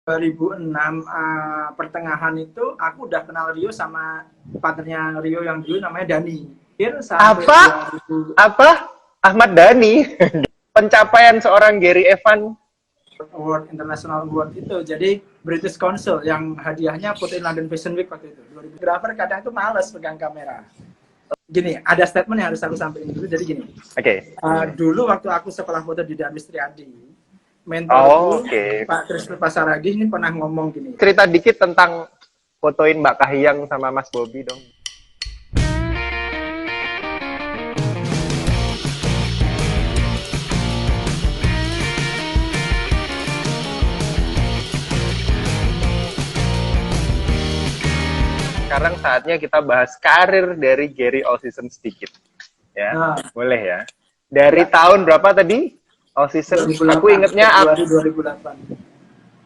2006 pertengahan itu aku udah kenal Rio sama partnernya Rio yang dulu namanya Dani. Sampai Apa? 2000 Apa? Ahmad Dhani. Pencapaian seorang Gary Evan. Award International Award itu. Jadi British Council yang hadiahnya fotoin London Fashion Week waktu itu. 2000 fotografer kadang itu males pegang kamera. Gini, ada statement yang harus aku sampaikan dulu. Jadi gini. Oke. Dulu waktu aku sekolah foto di Darwis Triadi, mentorku Pak Krisna Pasaragi ini pernah ngomong gini. Cerita dikit tentang fotoin Mbak Kahiyang sama Mas Bobby dong. Sekarang saatnya kita bahas karir dari Gary Allseason sedikit. Ya, boleh ya. Dari tahun berapa tadi? Allseason. Aku ingetnya 2008.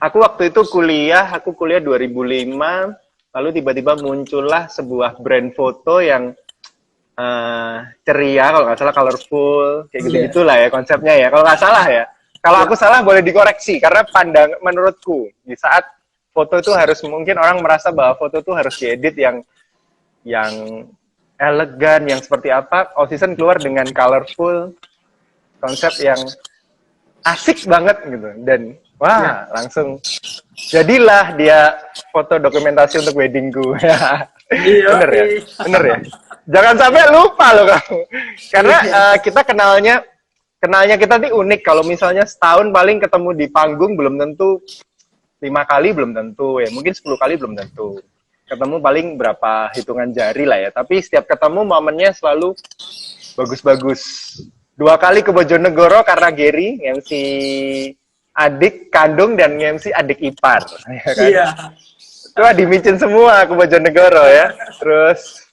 Aku waktu itu aku kuliah 2005, lalu tiba-tiba muncullah sebuah brand foto yang ceria, kalau nggak salah colorful, kayak gitu-gitulah ya konsepnya ya. Kalau nggak salah ya. Kalau aku salah boleh dikoreksi, karena menurutku di saat foto itu harus, mungkin orang merasa bahwa foto itu harus diedit yang elegan, yang seperti apa. Allseason keluar dengan colorful, konsep yang asik banget gitu, dan wah langsung jadilah dia foto dokumentasi untuk weddingku. Bener ya, bener ya. Jangan sampai lupa loh kamu, karena kita kenalnya kita nih unik. Kalau misalnya setahun paling ketemu di panggung belum tentu 5 kali, belum tentu ya, mungkin 10 kali belum tentu. Ketemu paling berapa hitungan jari lah ya, tapi setiap ketemu momennya selalu bagus-bagus. 2 kali ke Bojonegoro karena Gary MC adik kandung dan MC adik ipar, ya kan? Iya. Itu dimicin semua ke Bojonegoro ya. Terus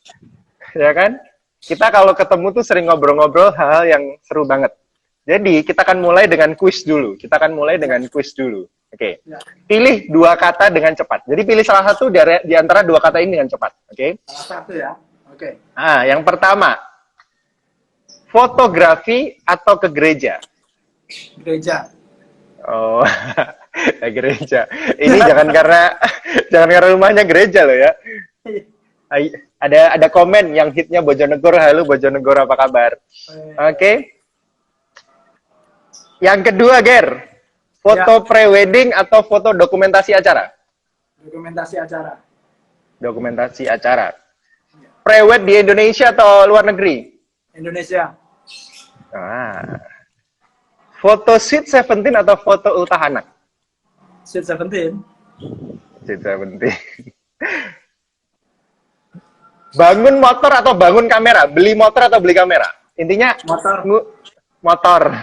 ya kan? Kita kalau ketemu tuh sering ngobrol-ngobrol hal-hal yang seru banget. Jadi kita akan mulai dengan kuis dulu. Oke. Pilih 2 kata dengan cepat. Jadi pilih salah satu di antara 2 kata ini dengan cepat. Oke. Salah satu ya. Oke. Yang pertama, fotografi atau ke gereja? Gereja. Oh, ya gereja. Ini jangan karena rumahnya gereja loh ya. Ada komen yang hitnya Bojonegoro. Halo Bojonegoro, apa kabar? Oke. Yang kedua, Ger. Foto pre-wedding atau foto dokumentasi acara? Dokumentasi acara. Pre-wed di Indonesia atau luar negeri? Indonesia. Foto Sweet 17 atau foto ultah anak? Sweet 17. Bangun motor atau bangun kamera? Beli motor atau beli kamera? Intinya motor.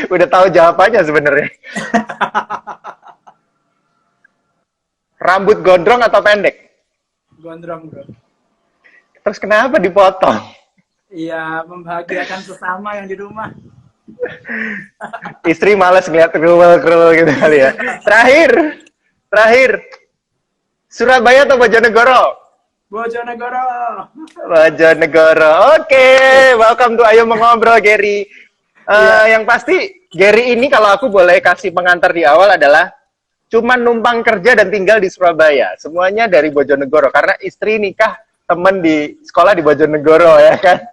Udah tahu jawabannya sebenarnya. Rambut gondrong atau pendek? Gondrong, bro. Terus kenapa dipotong? Iya, membahagiakan sesama yang di rumah. Istri malas ngeliat kerul gitu kali ya. Terakhir. Surabaya atau Bojonegoro? Bojonegoro. Oke, welcome to Ayo Mengobrol, Gary. Yang pasti Gary ini, kalau aku boleh kasih pengantar di awal, adalah cuman numpang kerja dan tinggal di Surabaya. Semuanya dari Bojonegoro karena istri nikah temen di sekolah di Bojonegoro ya kan.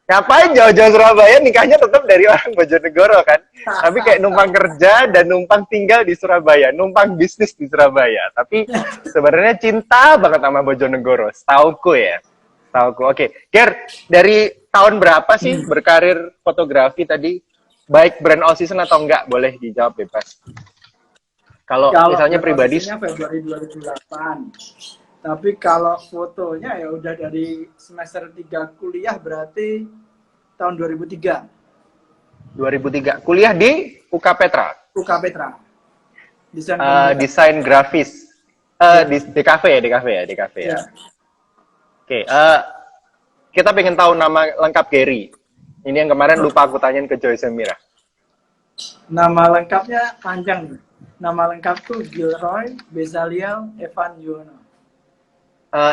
Ngapain jauh-jauh Surabaya, nikahnya tetap dari orang Bojonegoro kan. Tapi kayak numpang kerja dan numpang tinggal di Surabaya, numpang bisnis di Surabaya. Tapi sebenarnya cinta banget sama Bojonegoro, setauku ya. Oke, Ger, dari tahun berapa sih berkarir fotografi tadi? Baik brand Allseason atau enggak, boleh dijawab bebas. Kalau misalnya pribadi, Februari 2008. Tapi kalau fotonya ya udah dari semester 3 kuliah, berarti tahun 2003. 2003. Kuliah di UK Petra? UK Petra. Desain grafis. Di DKV ya. Oke, kita pengen tahu nama lengkap Gary. Ini yang kemarin lupa aku tanyain ke Joyce Mira. Nama lengkapnya panjang. Nama lengkap tuh Gilroy Bezaliel Evan Yono.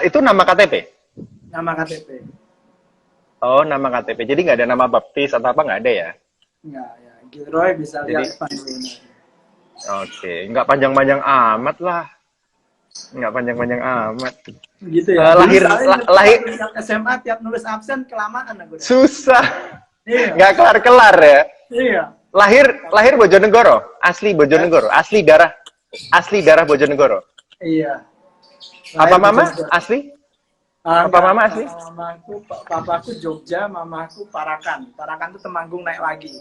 Itu nama KTP? Nama KTP. Oh, nama KTP. Jadi nggak ada nama baptis atau apa, nggak ada ya? Nggak, ya. Gilroy Bezaliel Evan Yono. Oke, nggak panjang-panjang amat lah. Nggak panjang-panjang amat. Gitu ya. Lahir, lahir, tiap SMA tiap nulis absen kelamaan aku. susah. Iya. Nggak kelar-kelar ya. Iya. Lahir Bojonegoro, asli Bojonegoro, asli darah Bojonegoro. Iya. Apa mama asli? Apa mama asli? Mamaku, papaku Jogja, mamaku Parakan. Parakan itu Temanggung naik lagi.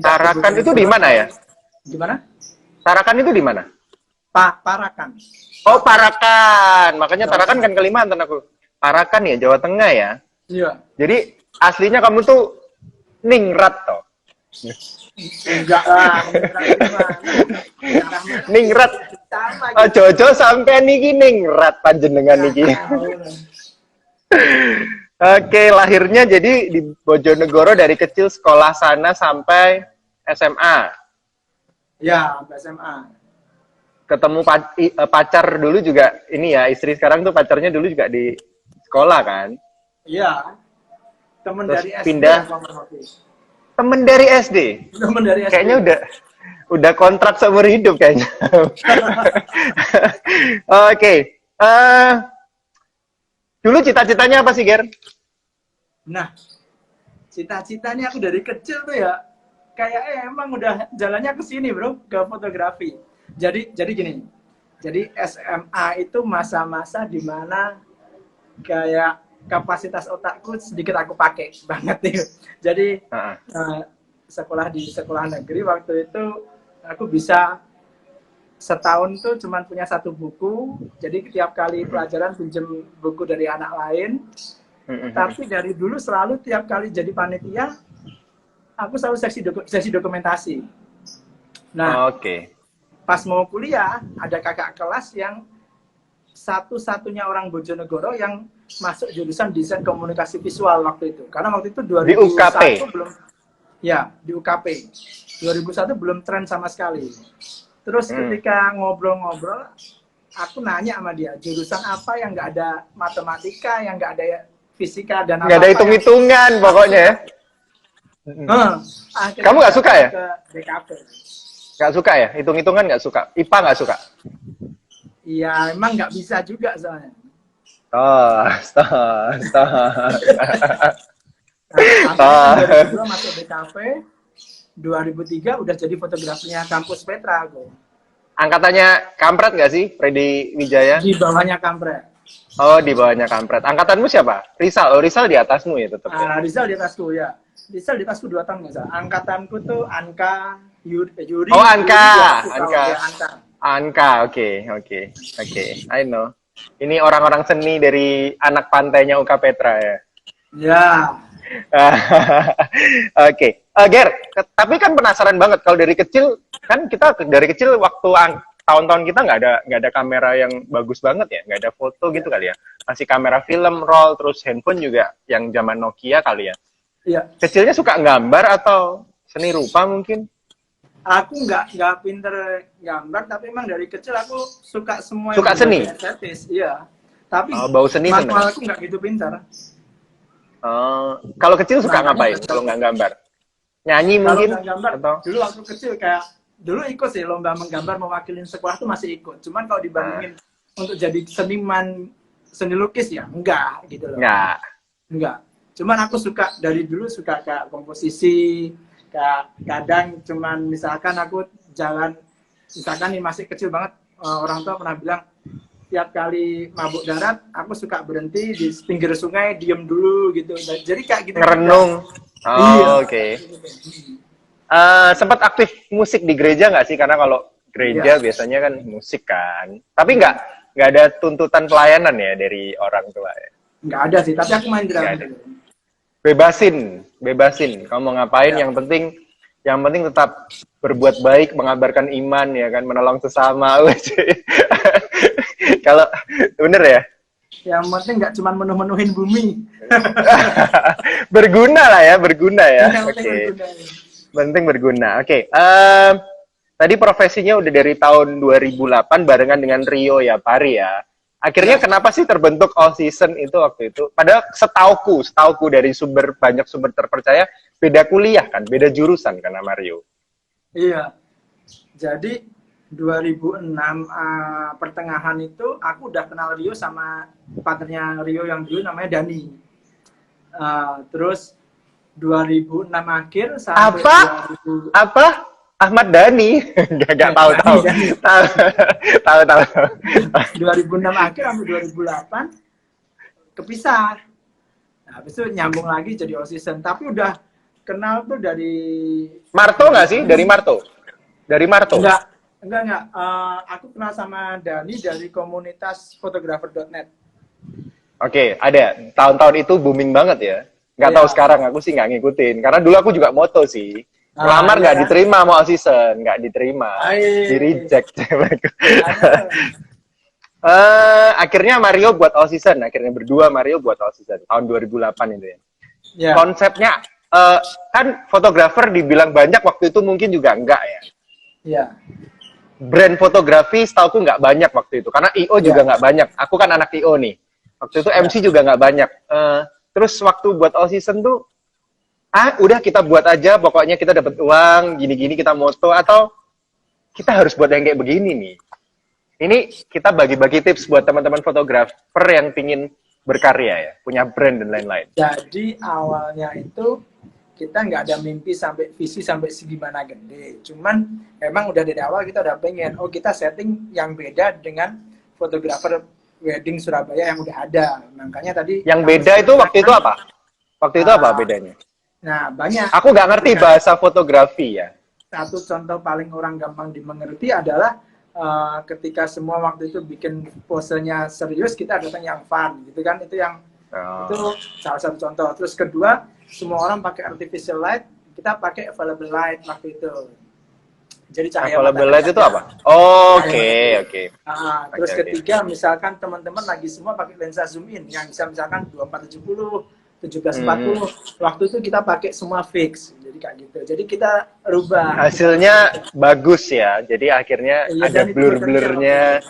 Tarakan itu di mana ya? Gimana? Tarakan itu di mana? Parakan. Oh, Parakan. Makanya Tarakan kan Kalimantan aku. Parakan ya, Jawa Tengah ya. Iya. Jadi aslinya kamu tuh ningrat toh. Enggak lah. Ningrat. Oh, Jojo sampai niki ningrat panjenengan niki. Oke, lahirnya jadi di Bojonegoro dari kecil sekolah sana sampai SMA. Ya, sampai SMA. Ketemu pacar dulu juga ini ya, istri sekarang tuh pacarnya dulu juga di sekolah kan? Iya. Temen Terus dari SD. pindah. Temen dari SD. Temen dari SD. Kayaknya udah kontrak seumur hidup kayaknya. Oke. Dulu cita-citanya apa sih, Ger? Nah, cita-citanya aku dari kecil tuh ya, kayak emang udah jalannya ke sini, bro, ke fotografi. Jadi gini, jadi SMA itu masa-masa dimana kayak kapasitas otakku sedikit aku pakai banget nih. Jadi sekolah di sekolah negeri waktu itu aku bisa setahun tuh cuman punya 1 buku, jadi tiap kali pelajaran pinjem buku dari anak lain. Tapi dari dulu selalu tiap kali jadi panitia, aku selalu sesi dokumentasi. Nah, pas mau kuliah, ada kakak kelas yang satu-satunya orang Bojonegoro yang masuk jurusan desain komunikasi visual waktu itu. Karena waktu itu 2001 di UKP. belum, ya di UKP. 2001 belum tren sama sekali. Terus ketika ngobrol-ngobrol, aku nanya sama dia, jurusan apa yang nggak ada matematika, yang nggak ada fisika, dan nggak ada hitung-hitungan pokoknya ya? Kamu nggak suka ya? Ke DKP. Nggak suka ya? Hitung-hitungan nggak suka? IPA nggak suka? Iya, emang nggak bisa juga soalnya. Stop. Nah, masuk DKP, 2003 udah jadi fotografinya kampus Petra aku. Angkatannya Kampret nggak sih, Freddy Wijaya? Di bawahnya Kampret. Oh, di bawahnya Kampret. Angkatanmu siapa? Rizal. Oh, Rizal di atasmu ya tetap. Rizal di atasku ya. Rizal di atasku 2 tahun nggak salah. Angkatanku tuh Anka, Yuri. Oh, Anka. Anka. Oke. I know. Ini orang-orang seni dari anak pantainya UK Petra ya. Ya. Oke. Ger, tapi kan penasaran banget kalau dari kecil kan kita dari kecil waktu tahun-tahun kita nggak ada kamera yang bagus banget ya, nggak ada foto gitu kali ya. Masih kamera film roll, terus handphone juga yang zaman Nokia kali ya. Iya. Kecilnya suka gambar atau seni rupa mungkin? Aku nggak pinter gambar, tapi emang dari kecil aku suka semua. Suka seni? Estetis, iya. Tapi bau seni manual aku nggak gitu pintar. Kalau kecil suka ngapain kalau nggak gambar? Nyanyi mungkin? Gambar, atau? Dulu waktu kecil dulu ikut sih lomba menggambar mewakilin sekolah tuh masih ikut. Cuman kalau dibandingin untuk jadi seniman seni lukis ya enggak gitu loh. Enggak. Cuman aku suka dari dulu suka kayak komposisi, kayak kadang cuman misalkan aku jalan, misalkan nih masih kecil banget, orang tua pernah bilang tiap kali mabuk darat aku suka berhenti di pinggir sungai diem dulu gitu. Jadi kayak gitu. Ngerenung. Iya. Oke. Sempat aktif musik di gereja nggak sih? Karena kalau gereja biasanya kan musik kan. Tapi nggak ada tuntutan pelayanan ya dari orang tua ya? Nggak ada sih, tapi aku main drum. Bebasin. Kamu mau ngapain? Yang penting tetap berbuat baik, mengabarkan iman ya kan, menolong sesama. Kalau bener ya? Yang penting nggak cuma menuhin bumi. Berguna ya. Oke. Penting berguna. Oke. Tadi profesinya udah dari tahun 2008 barengan dengan Rio ya, Pari ya. Akhirnya kenapa sih terbentuk All Season itu waktu itu? Padahal setauku dari banyak sumber terpercaya, beda kuliah kan, beda jurusan kan sama Rio. Iya. Jadi 2006 pertengahan itu aku udah kenal Rio sama partnernya Rio yang dulu namanya Dani. Terus 2006 akhir sampai Apa? 2000, Apa? Ahmad Dhani? Nggak tahu tahu. Dani. Tahu tahu. 2006 akhir sampai 2008 kepisah. Nah, habis itu nyambung lagi jadi all-season. Tapi udah kenal tuh dari Marto nggak sih? Dari Marto? Dari Marto? enggak. Aku kenal sama Dani dari komunitas fotografer.net. Oke, ada. Tahun-tahun itu booming banget ya. Nggak tahu Iya. sekarang, aku sih nggak ngikutin. Karena dulu aku juga moto sih. Ngelamar nggak Iya. diterima mau all-season, nggak diterima. Di reject. Akhirnya Mario buat all-season. Akhirnya berdua Mario buat all-season. Tahun 2008 itu ya. Ya. Konsepnya, kan fotografer dibilang banyak waktu itu mungkin juga enggak ya. Iya. Brand fotografi setauku nggak banyak waktu itu. Karena I.O. juga nggak banyak. Aku kan anak I.O. nih. Waktu itu MC juga nggak banyak. Terus waktu buat all season tuh, udah kita buat aja. Pokoknya kita dapat uang, gini-gini kita moto. Atau kita harus buat yang kayak begini nih. Ini kita bagi-bagi tips buat teman-teman fotografer yang pingin berkarya ya. Punya brand dan lain-lain. Jadi awalnya itu kita nggak ada mimpi sampai visi sampai segimana gede. Cuman emang udah dari awal kita udah pengen, kita setting yang beda dengan fotografer wedding Surabaya yang udah ada. Makanya tadi Yang beda itu waktu itu apa? Waktu itu apa bedanya? Nah, banyak. Aku nggak ngerti bahasa fotografi ya. Satu contoh paling orang gampang dimengerti adalah ketika semua waktu itu bikin posenya serius, kita datang yang fun, gitu kan? Itu salah satu contoh. Terus kedua, semua orang pakai artificial light, kita pakai available light waktu itu. Jadi cahaya Available light itu saja. apa? Oke. Terus ketiga, misalkan teman-teman lagi semua pakai lensa zoom in yang bisa misalkan 2470, 1740. Waktu itu kita pakai semua fix. Jadi kayak gitu. Jadi kita rubah. Hasilnya bagus ya. Jadi akhirnya ada blur-blurnya.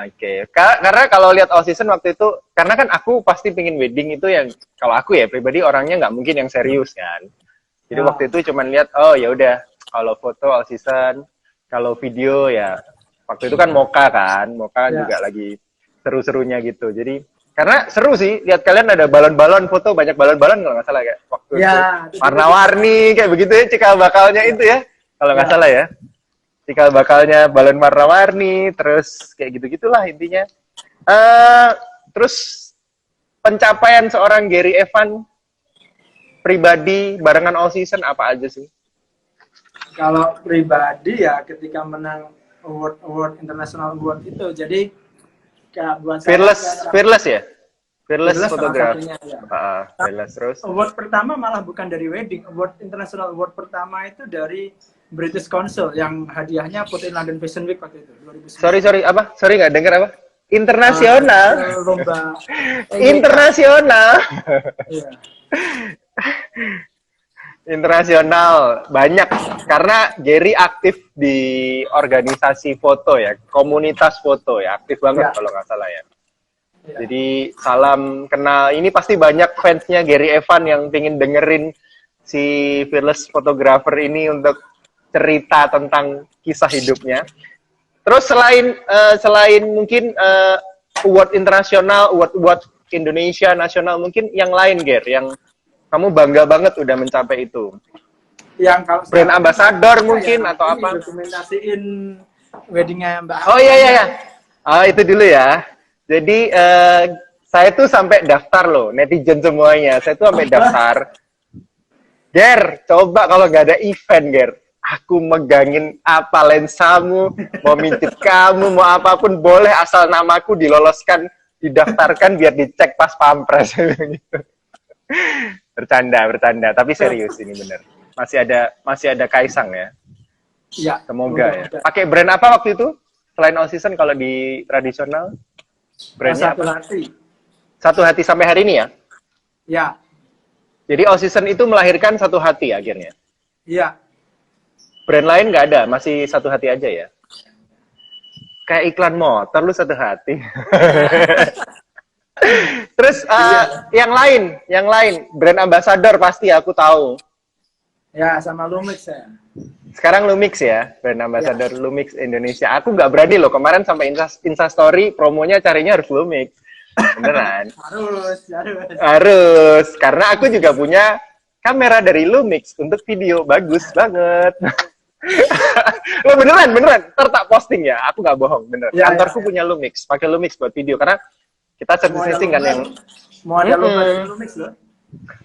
Oke. Karena kalau lihat all season waktu itu, karena kan aku pasti pingin wedding itu yang, kalau aku ya pribadi orangnya nggak mungkin yang serius kan. Jadi waktu itu cuman lihat, ya udah, kalau foto all season, kalau video ya, waktu itu kan Moka juga lagi seru-serunya gitu. Jadi karena seru sih, lihat kalian ada balon-balon foto, banyak balon-balon kalau nggak salah kayak waktu itu warna-warni kayak begitu ya, cikal bakalnya itu ya, kalau nggak salah ya. Cikal bakalnya balon warna-warni, terus kayak gitu-gitulah intinya. Terus pencapaian seorang Gary Evan pribadi barengan all season apa aja sih? Kalau pribadi ya ketika menang award international award itu, jadi buat Fearless ya? Fearless fotografi. Ya. Fearless terus. Award pertama malah bukan dari wedding, international award pertama itu dari British Council yang hadiahnya foto in London Fashion Week waktu itu 2009. Sorry apa? Sorry nggak dengar apa? Internasional. Lomba internasional. Iya. Internasional banyak karena Gary aktif di organisasi foto ya, komunitas foto ya, aktif banget kalau nggak salah ya. Jadi salam kenal, ini pasti banyak fansnya Gary Evan yang pingin dengerin si Fearless Photographer ini untuk cerita tentang kisah hidupnya. Terus selain mungkin award internasional, award Indonesia nasional, mungkin yang lain Gary, yang kamu bangga banget udah mencapai itu. Yang kalau brand ambassador mungkin atau apa? Dokumentasiin weddingnya Mbak. Oh iya. Itu dulu ya. Jadi saya tuh sampai daftar loh, netizen semuanya. Saya tuh sampai daftar. Ger, coba kalau nggak ada event, Ger, aku megangin apa lensamu, mau mintip kamu, mau apapun boleh asal namaku diloloskan, didaftarkan biar dicek pas pampres gitu. Bercanda, tapi serius ini bener. Masih ada Kaisang ya. Iya. Semoga ya. Pakai brand apa waktu itu? Selain all season kalau di tradisional? Brandnya Satu apa? Hati. Satu Hati sampai hari ini ya? Ya. Jadi all season itu melahirkan Satu Hati akhirnya? Iya. Brand lain nggak ada? Masih Satu Hati aja ya? Kayak iklan motor lu Satu Hati. Terus yang lain brand ambassador pasti aku tahu. Ya, sama Lumix ya. Sekarang Lumix ya, brand ambassador Lumix Indonesia. Aku nggak berani loh, kemarin sampai Insta Story promonya carinya harus Lumix. Beneran. Harus. Karena aku juga punya kamera dari Lumix untuk video. Bagus banget. Lo beneran. Ntar tak posting ya. Aku nggak bohong, bener. Ya, Kantorku punya Lumix. Pakai Lumix buat video. Karena kita setting kan yang... Mau ada Lumix loh.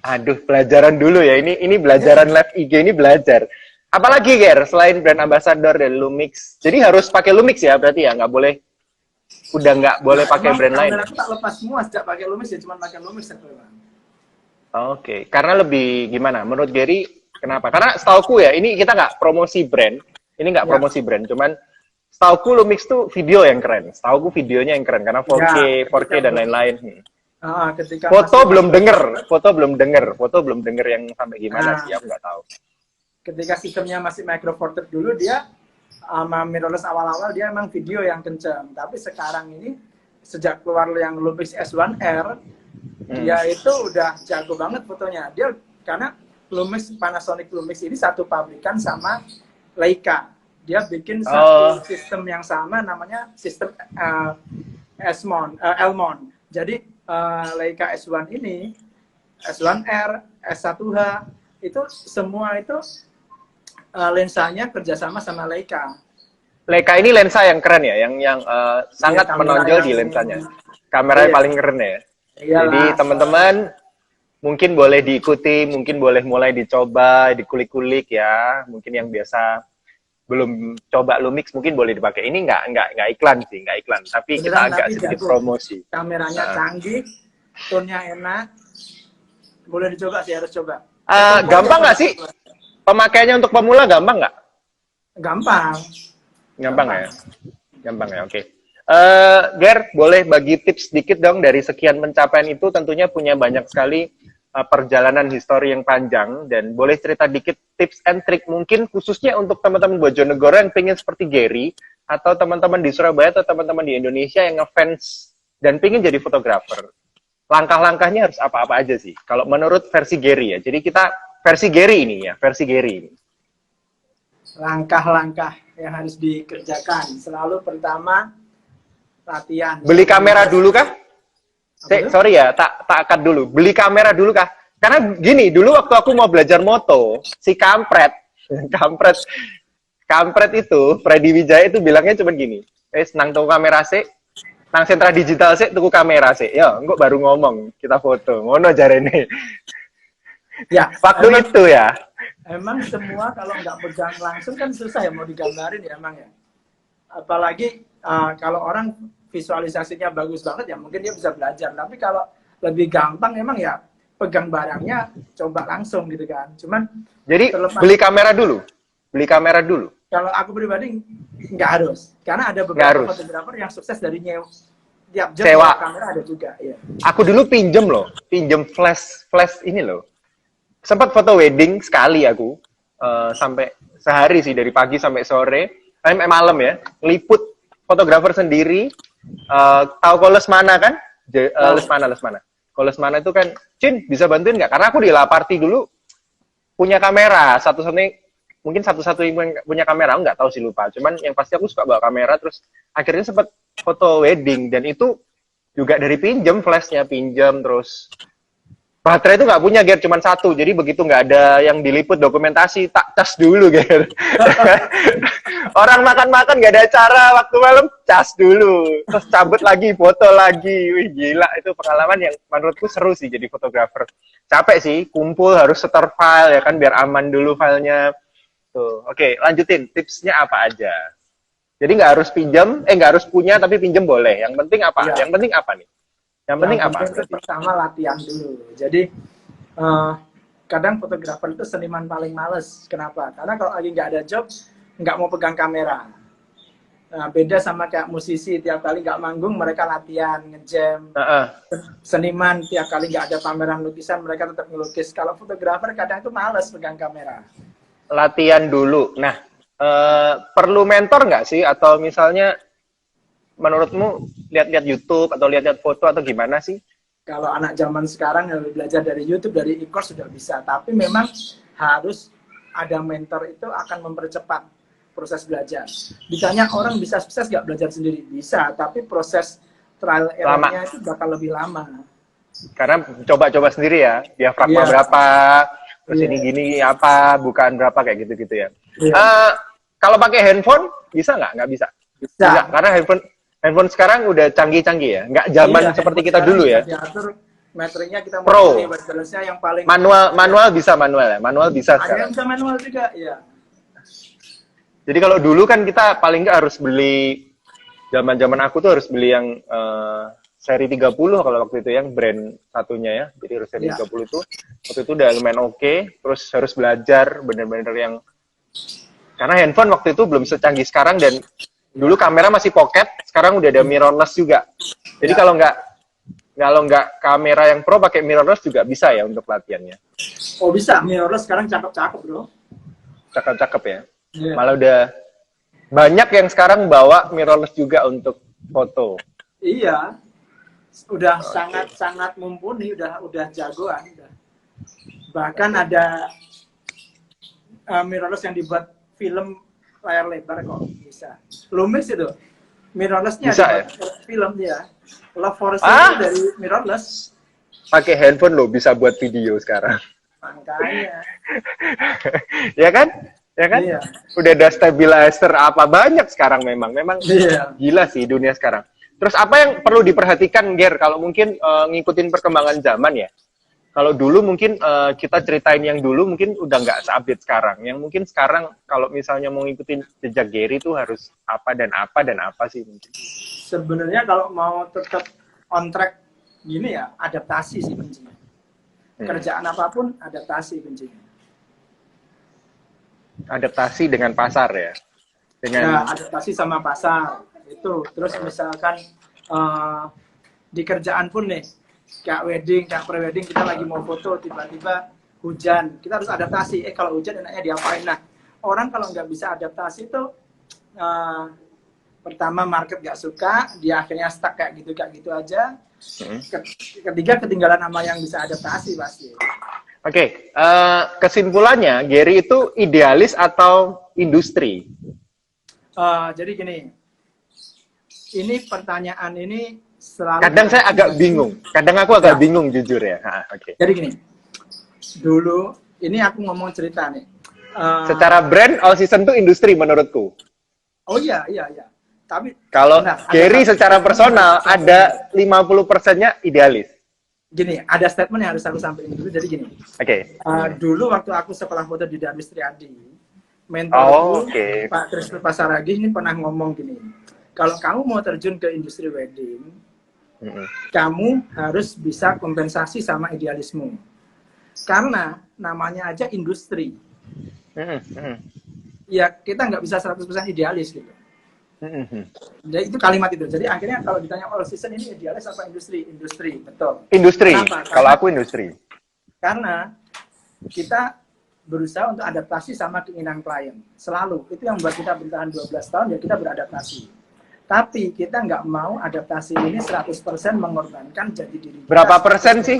Aduh, pelajaran dulu ya. Ini belajaran live IG ini belajar. Apalagi, Ger, selain brand ambassador dari Lumix. Jadi harus pakai Lumix ya, berarti ya? Nggak boleh... Udah nggak boleh pakai brand lain. Kamera aku tak lepas semua sejak pakai Lumix ya, cuma pakai Lumix aku. Oke, karena lebih gimana? Menurut Gary, kenapa? Karena setauku ya, ini kita nggak promosi brand. Ini nggak promosi brand, cuman setauku Lumix tuh video yang keren. Setauku videonya yang keren, karena 4K, 4K dan lain-lain. Foto belum denger yang sampai gimana sih, aku nggak tahu. Ketika sistemnya masih micro four thirds dulu, dia sama mirrorless awal-awal dia emang video yang kenceng, tapi sekarang ini sejak keluar yang Lumix S1R dia itu udah jago banget fotonya. Dia karena Panasonic Lumix ini satu pabrikan sama Leica, dia bikin satu sistem yang sama, namanya sistem Elmon. Jadi Leica S1 ini, S1R, S1H itu semua itu lensanya kerjasama sama Leica. Leica ini lensa yang keren ya, yang sangat menonjol di lensanya. Kameranya paling keren ya. Iyalah. Jadi teman-teman mungkin boleh diikuti, mungkin boleh mulai dicoba, dikulik-kulik ya. Mungkin yang biasa belum coba Lumix mungkin boleh dipakai. Ini nggak iklan sih, nggak iklan. Tapi kita agak sedikit promosi. Kameranya canggih, tone-nya enak. Boleh dicoba sih, harus coba. Gampang nggak sih? Pemakaiannya untuk pemula gampang nggak? Gampang ya, oke. Ger, boleh bagi tips sedikit dong dari sekian pencapaian itu, tentunya punya banyak sekali perjalanan histori yang panjang, dan boleh cerita dikit tips and trick mungkin khususnya untuk teman-teman Bojonegoro yang pengen seperti Gary, atau teman-teman di Surabaya atau teman-teman di Indonesia yang ngefans dan pengen jadi fotografer. Langkah-langkahnya harus apa-apa aja sih? Kalau menurut versi Gary ya. Jadi kita versi Gary ini. Langkah-langkah yang harus dikerjakan. Selalu pertama latihan. Beli kamera dulu kah? Sorry ya, tak cut dulu. Beli kamera dulu kah? Karena gini, dulu waktu aku mau belajar moto, si kampret itu, Freddy Wijaya itu bilangnya cuma gini, nang tuku kamera sih, nang sentra digital sih, tuku kamera sih. Ya, enggak baru ngomong, kita foto. Ngono jarene. Ya, waktu itu ya. Emang semua kalau nggak pegang langsung kan susah ya mau digambarin ya emang ya. Apalagi kalau orang visualisasinya bagus banget ya mungkin dia bisa belajar. Tapi kalau lebih gampang emang ya pegang barangnya coba langsung gitu kan. Cuman jadi beli kamera dulu. Kalau aku pribadi nggak harus, karena ada beberapa fotografer yang sukses dari tiap job sewa kamera ada juga. Ya. Aku dulu pinjem flash ini loh. Sempat foto wedding sekali aku, sampai sehari sih, dari pagi sampai sore, malam ya, liput fotografer sendiri. Tahu Koles mana kan? Lesmana. Koles mana itu kan, Cin bisa bantuin nggak? Karena aku di La Party dulu punya kamera, mungkin satu-satunya yang punya kamera, aku nggak tahu sih, lupa. Cuman yang pasti aku suka bawa kamera, terus akhirnya sempat foto wedding, dan itu juga dari flashnya pinjam, terus baterai itu nggak punya, Ger, cuma satu. Jadi begitu nggak ada yang diliput dokumentasi, tak cas dulu, Ger. Orang makan-makan nggak ada acara, waktu malam cas dulu. Terus cabut lagi, foto lagi. Wih, gila. Itu pengalaman yang menurutku seru sih jadi fotografer. Capek sih, kumpul, harus setor file, ya kan, biar aman dulu filenya. Tuh, oke, lanjutin. Tipsnya apa aja? Jadi nggak harus nggak harus punya, tapi pinjam boleh. Yang penting apa? Ya. Yang penting apa nih? Yang penting apa? Pertama latihan dulu. Jadi kadang fotografer itu seniman paling males. Kenapa? Karena kalau lagi nggak ada job, nggak mau pegang kamera. Nah, beda sama kayak musisi, tiap kali nggak manggung mereka latihan, ngejam. Seniman tiap kali nggak ada pameran lukisan mereka tetap ngelukis. Kalau fotografer kadang itu males pegang kamera. Latihan dulu. Nah, perlu mentor nggak sih? Atau misalnya menurutmu lihat-lihat YouTube atau lihat-lihat foto atau gimana sih? Kalau anak zaman sekarang yang belajar dari YouTube, dari e-course sudah bisa. Tapi memang harus ada mentor itu akan mempercepat proses belajar. Ditanya orang bisa sukses nggak belajar sendiri? Bisa, tapi proses trial error-nya itu bakal lebih lama. Karena coba-coba sendiri ya, diafragma berapa, terus ini gini apa, bukaan berapa, kayak gitu-gitu ya. Kalau pakai handphone, bisa nggak? Nggak bisa. Bisa, karena handphone sekarang udah canggih-canggih ya, nggak zaman seperti kita dulu ya. Diatur metrinya kita Pro. yang paling manual bisa manual ya, manual bisa sekarang. Ada yang bisa manual juga, ya. Jadi kalau dulu kan kita paling nggak harus beli, zaman aku tuh harus beli yang seri 30 kalau waktu itu, yang brand satunya ya. Jadi harus seri 30 itu waktu itu udah lumayan oke. Terus harus belajar bener-bener yang, karena handphone waktu itu belum secanggih sekarang, dan dulu kamera masih pocket, sekarang udah ada mirrorless juga. Jadi kalau nggak kamera yang pro, pakai mirrorless juga bisa ya untuk latihannya. Oh bisa, mirrorless sekarang cakep-cakep bro. Cakep-cakep ya. Malah udah banyak yang sekarang bawa mirrorless juga untuk foto. Iya, udah sangat mumpuni, udah jagoan. Bahkan ada mirrorless yang dibuat film layar lebar kok bisa. Lumix itu mirrorless-nya bisa, dibuat film dia. Love Forest itu dari mirrorless. Pakai handphone lo bisa buat video sekarang. Makanya. Ya kan? Iya. Udah ada stabilizer apa banyak sekarang, memang gila sih dunia sekarang. Terus apa yang perlu diperhatikan, Ger, kalau mungkin ngikutin perkembangan zaman ya? Kalau dulu mungkin kita ceritain yang dulu mungkin udah nggak se-update sekarang. Yang mungkin sekarang kalau misalnya mau ngikutin jejak Gary itu harus apa dan apa sih mungkin? Sebenarnya kalau mau tetap on track gini ya, adaptasi sih kuncinya. Kerjaan apapun adaptasi kuncinya. Adaptasi dengan pasar ya? Adaptasi sama pasar itu. Terus misalkan di kerjaan pun nih, kayak wedding, kayak pre-wedding, kita lagi mau foto, tiba-tiba hujan, kita harus adaptasi. Kalau hujan enaknya diapain? Nah, orang kalau nggak bisa adaptasi itu pertama market nggak suka, dia akhirnya stuck kayak gitu aja. Ketiga, ketinggalan sama yang bisa adaptasi pasti. Oke, kesimpulannya Gary itu idealis atau industri? Jadi gini, ini pertanyaan ini selalu. Kadang saya agak bingung, aku agak bingung jujur ya. Jadi gini, dulu ini aku ngomong cerita nih. Secara brand, All Season itu industri menurutku. Oh iya. Tapi kalau Gary secara personal ada 50%-nya idealis. Gini, ada statement yang harus aku sampaikan dulu. Jadi gini. Oke. Dulu waktu aku sekolah foto di Darwis Triadi, mentorku Pak Trisno Pasaragi ini pernah ngomong gini. Kalau kamu mau terjun ke industri wedding, kamu harus bisa kompensasi sama idealisme. Karena namanya aja industri. Ya kita nggak bisa 100% idealis gitu. Jadi itu kalimat itu. Jadi akhirnya kalau ditanya All Season ini idealis apa industri? Industri, betul. Industri. Kalau aku industri. Karena kita berusaha untuk adaptasi sama keinginan klien. Selalu. Itu yang membuat kita bertahan 12 tahun, ya kita beradaptasi. Tapi kita nggak mau adaptasi ini 100% mengorbankan jati diri kita. Berapa persen sih?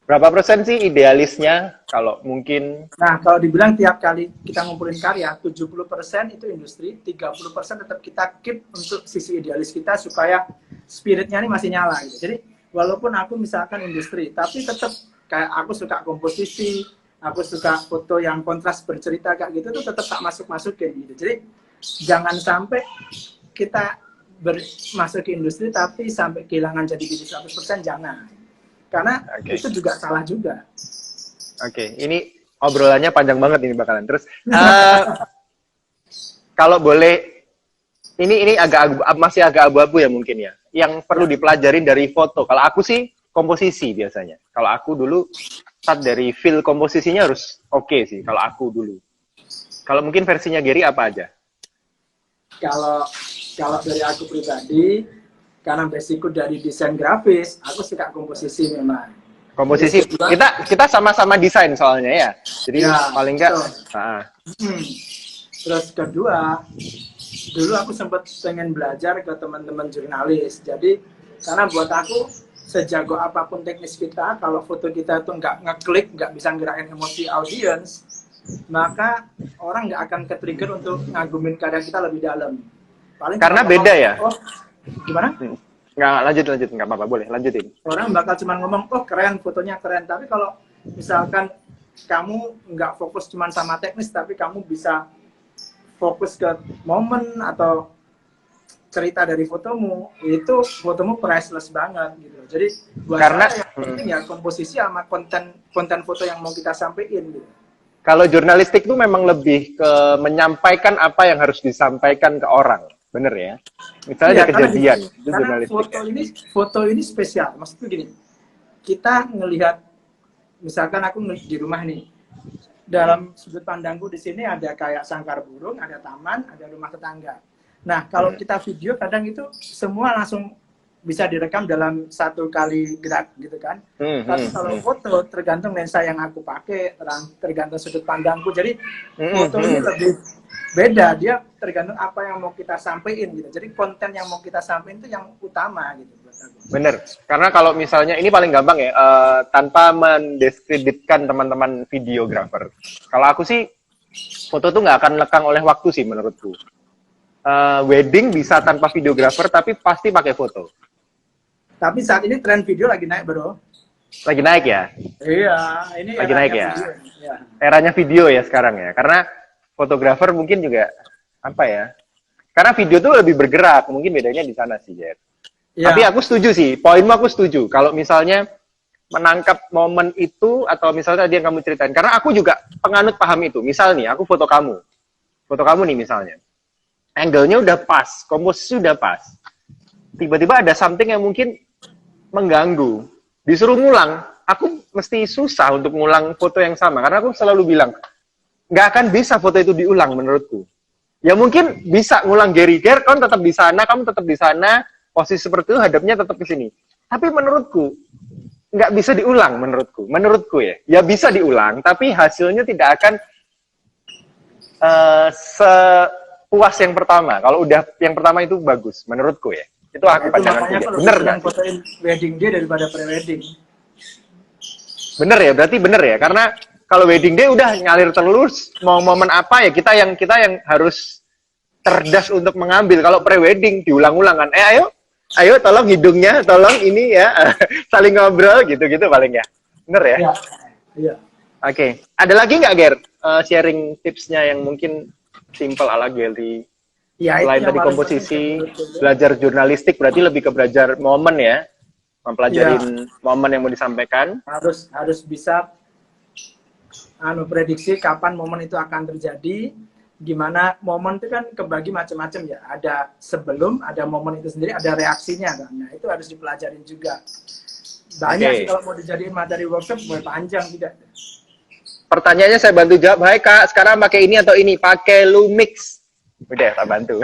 Berapa persen sih idealisnya kalau mungkin? Nah, kalau dibilang tiap kali kita ngumpulin karya, 70% itu industri, 30% tetap kita keep untuk sisi idealis kita supaya spiritnya ini masih nyala gitu. Jadi, walaupun aku misalkan industri, tapi tetap kayak aku suka komposisi, aku suka foto yang kontras bercerita kayak gitu, tuh tetap tak masuk-masukin gitu. Jadi, jangan sampai kita masuk ke industri tapi sampai kehilangan jati diri 100%, jangan. Karena itu juga salah juga. Ini obrolannya panjang banget ini bakalan. Terus kalau boleh, ini masih agak abu-abu ya mungkin ya. Yang perlu dipelajarin dari foto. Kalau aku sih komposisi biasanya. Kalau aku dulu start dari feel komposisinya harus oke sih. Kalau aku dulu. Kalau mungkin versinya Gary apa aja? Kalau dari aku pribadi, karena basicku dari desain grafis, aku suka komposisi memang. Komposisi. Kita sama-sama desain soalnya ya. Jadi paling enggak. Terus kedua, dulu aku sempat pengen belajar ke teman-teman jurnalis. Jadi karena buat aku sejago apapun teknis kita, kalau foto kita tuh nggak ngeklik, nggak bisa ngerain emosi audiens, maka orang nggak akan ke-trigger untuk ngagumin karya kita lebih dalam. Paling Karena cuma beda ngomong, ya? oh gimana? Nggak, lanjut, nggak apa-apa, boleh, lanjutin. Orang bakal cuma ngomong, oh keren, fotonya keren. Tapi kalau misalkan kamu nggak fokus cuma sama teknis, tapi kamu bisa fokus ke momen atau cerita dari fotomu, itu fotomu priceless banget gitu. Jadi buat Karena saya yang penting ya komposisi sama konten foto yang mau kita sampaikan gitu. kalau jurnalistik itu memang lebih ke menyampaikan apa yang harus disampaikan ke orang, bener ya? Misalnya Iya, ada kejadian, itu karena jurnalistik. foto ini spesial. Maksudnya gini, kita ngelihat, misalkan aku di rumah nih, dalam sudut pandangku di sini ada kayak sangkar burung, ada taman, ada rumah tetangga. Nah, kalau kita video kadang itu semua langsung bisa direkam dalam satu kali gerak gitu kan. Tapi kalau foto tergantung lensa yang aku pakai, tergantung sudut pandangku. Jadi foto ini lebih beda, dia tergantung apa yang mau kita sampaikan gitu. Jadi konten yang mau kita sampaikan itu yang utama gitu buat aku. Bener, karena kalau misalnya ini paling gampang ya, tanpa mendiskreditkan teman-teman videografer. Kalau aku sih, foto tuh nggak akan lekang oleh waktu sih menurutku. Wedding bisa tanpa videografer, tapi pasti pakai foto. Tapi saat ini tren video lagi naik bro. Lagi naik ya? Iya, ini Lagi naik ya? Ya. Eranya video ya sekarang ya, karena fotografer mungkin juga, apa ya, karena video tuh lebih bergerak, mungkin bedanya di sana sih, Jet. Ya. Tapi aku setuju sih, poinmu aku setuju. Kalau misalnya menangkap momen itu, atau misalnya tadi yang kamu ceritain. Karena aku juga penganut paham itu. Misal nih, aku foto kamu nih misalnya. Angle-nya udah pas, komposisi udah pas. Tiba-tiba ada something yang mungkin mengganggu. Disuruh ngulang, aku mesti susah untuk ngulang foto yang sama. Karena aku selalu bilang, nggak akan bisa foto itu diulang menurutku. Ya mungkin bisa ngulang Gary Ger, kan tetap di sana, kamu tetap di sana, posisi seperti itu, hadapnya tetap ke sini. Tapi menurutku, nggak bisa diulang menurutku ya. Ya bisa diulang, tapi hasilnya tidak akan sepuas yang pertama. Kalau udah yang pertama itu bagus, menurutku ya. Itu aku pandanganku. Bener nggak? Fotoin wedding day daripada pre-wedding. Bener ya, berarti bener ya. Karena kalau wedding day udah ngalir terus, mau momen apa ya kita yang harus cerdas untuk mengambil. Kalau pre-wedding diulang-ulang kan, ayo tolong hidungnya, tolong ini ya, saling ngobrol gitu-gitu paling ya. Bener ya? Iya. Oke. Ada lagi nggak, Ger? Sharing tipsnya yang mungkin simple ala Gary. Ya, Selain tadi komposisi, belajar jurnalistik berarti lebih ke belajar momen ya, mempelajarin momen yang mau disampaikan. Harus bisa prediksi kapan momen itu akan terjadi. Gimana momen itu kan kebagi macam-macam ya. Ada sebelum, ada momen itu sendiri, ada reaksinya kan. Nah, itu harus dipelajarin juga. Banyak sih kalau mau dijadiin materi workshop, mulai panjang tidak. Pertanyaannya saya bantu jawab. Hai Kak, sekarang pakai ini atau ini? Pakai Lumix. Udah, tak bantu.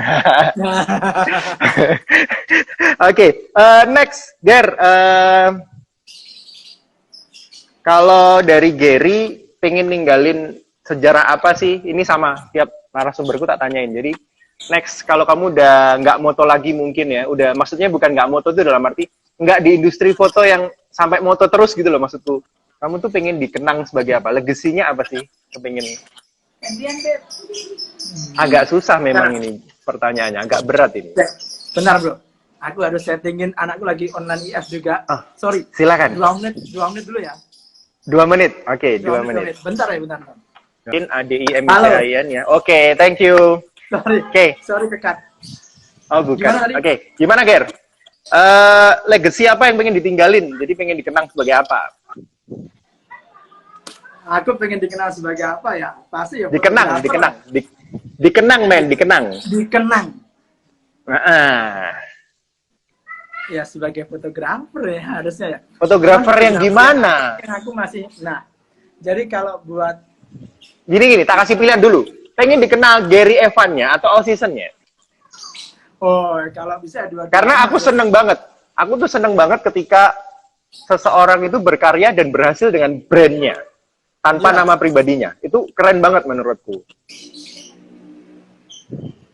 Oke, next, Ger. Kalau dari Gary, pengen ninggalin sejarah apa sih? Ini sama, tiap narasumberku tak tanyain. Jadi, next, kalau kamu udah nggak moto lagi mungkin ya, udah maksudnya bukan nggak moto itu dalam arti, nggak di industri foto yang sampai moto terus gitu loh maksudku. Kamu tuh pengen dikenang sebagai apa? Legasinya apa sih? Kepengen agak susah memang ini pertanyaannya, agak berat ini. Benar bro, aku harus settingin, anakku lagi online IF juga. Sorry. Silakan. 2 menit dulu ya. 2 menit, oke, 2 menit. Bentar ya, bentar. Mungkin ADIMICAIN ya. Oke, thank you. Sorry. Sorry kekat. Oh bukan. Oke, gimana Ger? Legacy apa yang pengen ditinggalin? Jadi pengen dikenang sebagai apa? Aku pengen dikenal sebagai apa ya? Pasti ya. Dikenang. Dikenang. Ya sebagai fotografer ya harusnya ya. Fotografer yang gimana? Yang aku masih, jadi kalau buat gini, tak kasih pilihan dulu. Pengen dikenal Gary Evan-nya atau All Season-nya? Oh, kalau bisa dua. Karena aku seneng banget. Aku tuh seneng banget ketika seseorang itu berkarya dan berhasil dengan brandnya tanpa nama pribadinya. Itu keren banget menurutku.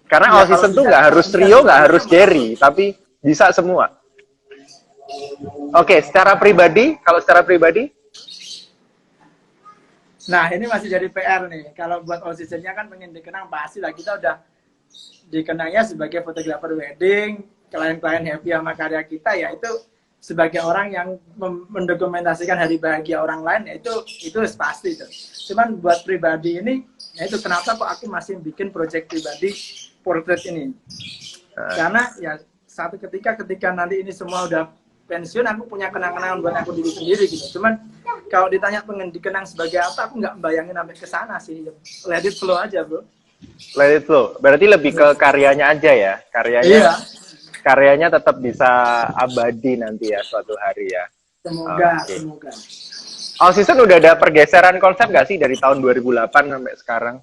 Karena All Season tuh nggak harus trio, nggak harus Gary, tapi bisa semua. Oke, secara pribadi, kalau secara pribadi? Nah, ini masih jadi PR nih. Kalau buat all seasonnya kan pengen dikenang, pasti lah kita udah dikenangnya sebagai fotografer wedding, klien-klien happy sama karya kita, ya itu sebagai orang yang mendokumentasikan hari bahagia orang lain, ya itu pasti itu. Cuman buat pribadi ini, ya itu kenapa kok aku masih bikin project pribadi portrait ini. Karena ya satu ketika nanti ini semua udah pensiun, aku punya kenang-kenangan buat aku diri sendiri gitu. Cuman kalau ditanya pengen dikenang sebagai apa, aku nggak bayangin sampai ke sana sih. Let it flow aja, bro. Let it flow. Berarti lebih ke karyanya aja ya. Karyanya tetap bisa abadi nanti ya suatu hari ya. Semoga. All Season udah ada pergeseran konsep nggak sih dari tahun 2008 sampai sekarang?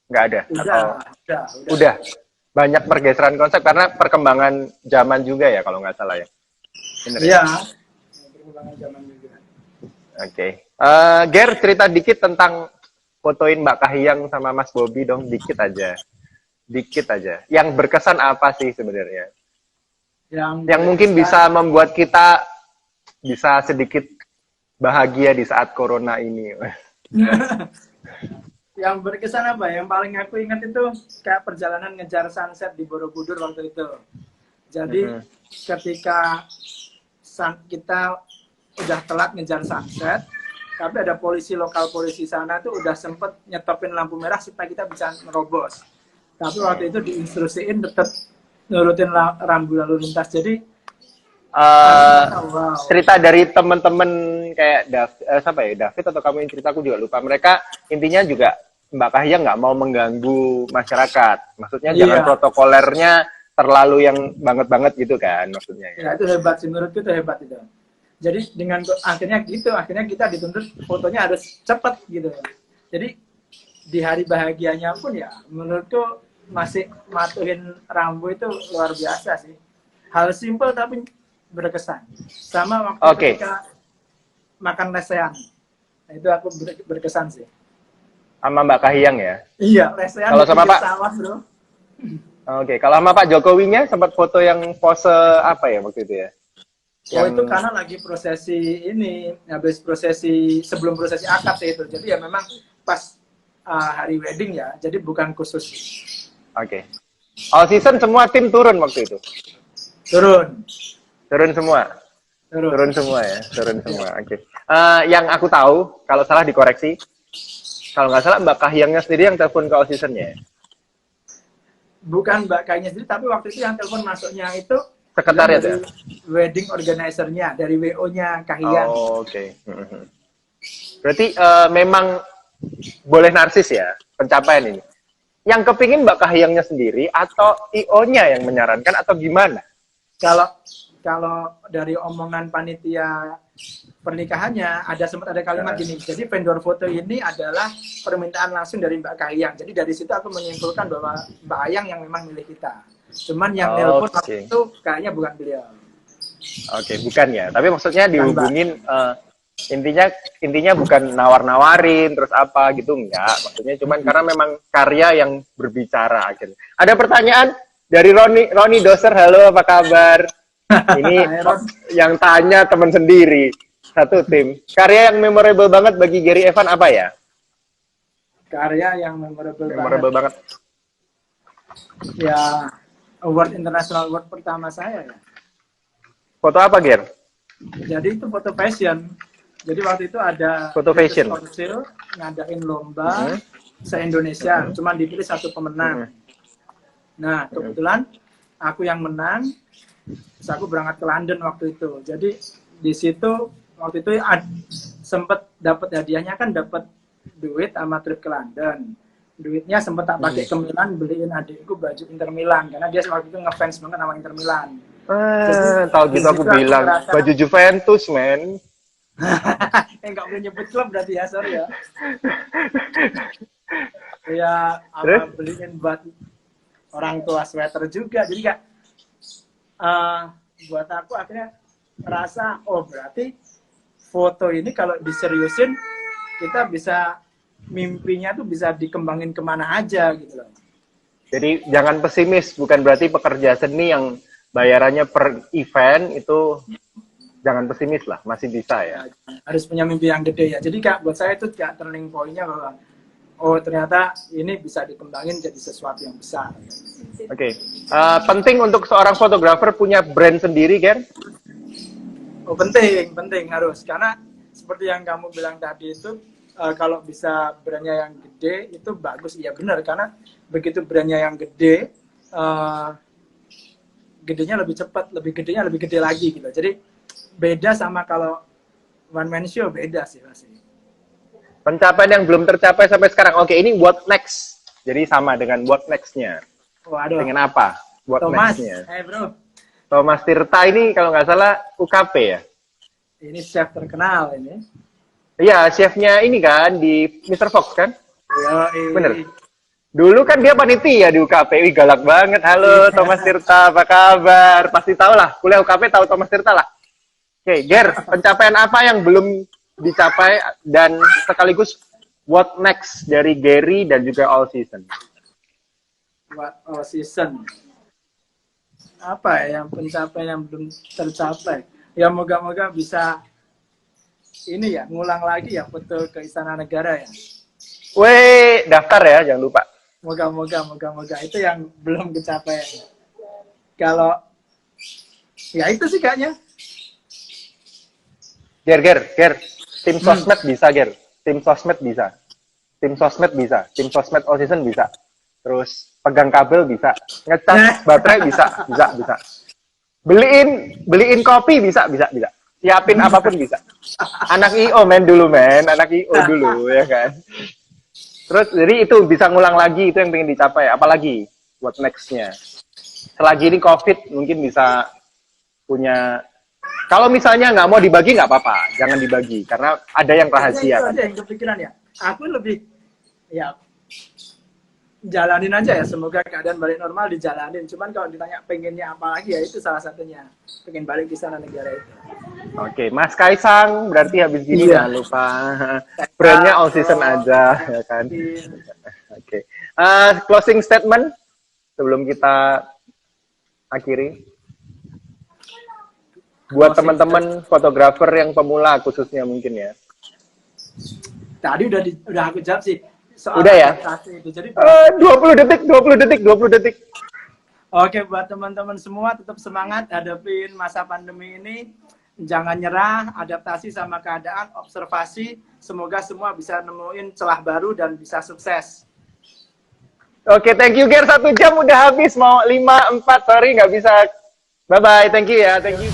Nggak ada? Udah. Banyak pergeseran konsep karena perkembangan zaman juga ya kalau nggak salah ya. Bener iya. Perkembangan zaman juga. Oke. Ger, cerita dikit tentang fotoin Mbak Kahiyang sama Mas Bobby dong, dikit aja. Yang berkesan apa sih sebenarnya? Yang mungkin bisa membuat kita bisa sedikit bahagia di saat corona ini. Yang berkesan apa? Yang paling aku ingat itu kayak perjalanan ngejar sunset di Borobudur waktu itu. Jadi ketika kita udah telat ngejar sunset, tapi ada lokal polisi sana tuh udah sempet nyetopin lampu merah supaya kita bisa nerobos. Tapi waktu itu diinstruksiin tetap nurutin rambu lalu lintas. Jadi cerita dari teman-teman kayak David atau kamu yang cerita, aku juga lupa. Mereka intinya juga Mbak Kahiyang nggak mau mengganggu masyarakat. Maksudnya jangan protokolernya terlalu yang banget gitu kan maksudnya. Ya itu hebat sih, menurutku itu hebat itu. Jadi dengan akhirnya kita dituntut fotonya harus cepet gitu. Jadi di hari bahagianya pun ya menurutku masih matuhin rambu itu luar biasa sih. Hal simpel tapi berkesan. Sama waktu ketika makan lesehan. Nah, itu aku berkesan sih. Sama Mbak Kahiyang ya? Iya, lesehan. Kalau sama Pak sawah, bro. Oke, kalau sama Pak Jokowinya sempat foto yang pose apa ya waktu itu ya? Itu karena lagi prosesi ini, habis sebelum prosesi akad sih itu. Jadi ya memang pas hari wedding ya, jadi bukan khusus. Oke. All Season semua tim turun waktu itu? Turun semua? Turun semua ya? Turun semua, oke. Yang aku tahu, kalau salah dikoreksi, kalau nggak salah Mbak Kahiyangnya sendiri yang telepon ke All Season-nya ya? Bukan Mbak Kahiyangnya sendiri, tapi waktu itu yang telepon masuknya itu sekretariat ya? Wedding organizer-nya, dari WO-nya Kahiyang. Oke. Berarti memang boleh narsis ya pencapaian ini. Yang kepingin Mbak Kahiyangnya sendiri atau IO-nya yang menyarankan atau gimana? Kalau dari omongan panitia pernikahannya sempat ada kalimat gini. Jadi vendor foto ini adalah permintaan langsung dari Mbak Kahiyang. Jadi dari situ aku menyimpulkan bahwa Mbak Kahiyang yang memang milik kita. Cuman yang nelpon itu kayaknya bukan beliau. Oke, bukan ya. Tapi maksudnya dihubungin intinya bukan nawar-nawarin terus apa gitu, enggak. Maksudnya cuman karena memang karya yang berbicara akhirnya. Ada pertanyaan dari Roni Doser, halo apa kabar? Ini yang tanya teman sendiri, satu tim. Karya yang memorable banget bagi Gary Evan apa ya? Karya yang memorable banget. Ya, international award pertama saya ya. Foto apa, Ger? Jadi itu foto fashion. Jadi waktu itu ada foto fashion konsil ngadain lomba se-Indonesia, cuman dipilih satu pemenang. Nah, kebetulan aku yang menang. Terus aku berangkat ke London waktu itu. Jadi di situ waktu itu sempet dapat hadiahnya, kan dapat duit sama trip ke London. Duitnya sempet tak pakai ke Milan, beliin adikku baju Inter Milan karena dia waktu itu ngefans banget sama Inter Milan. Tahu gitu aku bilang baju Juventus, men. Nggak boleh nyebut klub berarti ya, sorry ya. Ya, beliin buat orang tua sweater juga. Jadi kayak buat aku akhirnya merasa berarti foto ini kalau diseriusin kita bisa, mimpinya tuh bisa dikembangin kemana aja gitu loh. Jadi jangan pesimis, bukan berarti pekerja seni yang bayarannya per event itu jangan pesimis lah, masih bisa ya. Harus punya mimpi yang gede ya. Jadi Kak, buat saya itu kayak turning point-nya bahwa oh ternyata ini bisa dikembangin jadi sesuatu yang besar. Oke. Penting untuk seorang fotografer punya brand sendiri, Ger? Oh penting harus, karena seperti yang kamu bilang tadi itu kalau bisa brandnya yang gede itu bagus, iya benar, karena begitu brandnya yang gede, gedenya lebih cepat, gedenya lebih gede lagi gitu. Jadi beda sama kalau one man show, beda sih pasti. Pencapaian yang belum tercapai sampai sekarang. Oke, ini what next. Jadi sama dengan what next-nya. Waduh. Pengen apa? What Thomas, next-nya. bro. Thomas Tirta ini kalau nggak salah UKP ya? Ini chef terkenal ini. Iya, chefnya ini kan di Mr. Fox kan? Iya, bener. Dulu kan dia panitia di UKP. Wih, galak banget. Halo Thomas Tirta, apa kabar? Pasti tahu lah. Kuliah UKP tahu Thomas Tirta lah. Oke, Ger, pencapaian apa yang belum dicapai dan sekaligus what next dari Gary dan juga All Season? What All Season? Apa ya yang pencapaian yang belum tercapai? Ya moga-moga bisa ini ya, ngulang lagi ya foto ke Istana Negara ya. Weh, daftar ya, jangan lupa. Moga-moga itu yang belum kecapai. Kalau ya itu sih kayaknya. Ger. Tim sosmed bisa, Ger. Tim sosmed bisa. Tim sosmed All Season bisa. Terus pegang kabel bisa. Ngecas baterai bisa. Beliin kopi bisa. Siapin apapun bisa. Anak IO anak IO dulu ya kan. Terus jadi itu bisa ngulang lagi, itu yang pengen dicapai. Apalagi what next-nya. Selagi ini COVID mungkin bisa punya. Kalau misalnya nggak mau dibagi nggak apa-apa, jangan dibagi karena ada yang rahasia. Itu aja yang kepikiran ya. Aku lebih ya jalanin aja ya, semoga keadaan balik normal dijalanin. Cuman kalau ditanya pengennya apa lagi ya itu salah satunya, pengen balik di Istana Negara itu. Oke, Mas Kaisang berarti habis gini jangan lupa brandnya All Season aja ya kan. Oke. Closing statement sebelum kita akhiri. Buat teman-teman fotografer yang pemula khususnya mungkin ya. Tadi udah aku jawab sih. Soal udah ya? Itu. Jadi 20 detik. Oke, buat teman-teman semua tetap semangat hadapin masa pandemi ini. Jangan nyerah, adaptasi sama keadaan, observasi. Semoga semua bisa nemuin celah baru dan bisa sukses. Oke, thank you Ger. 1 jam udah habis, mau 5, 4, sorry nggak bisa. Bye-bye, thank you ya, thank you.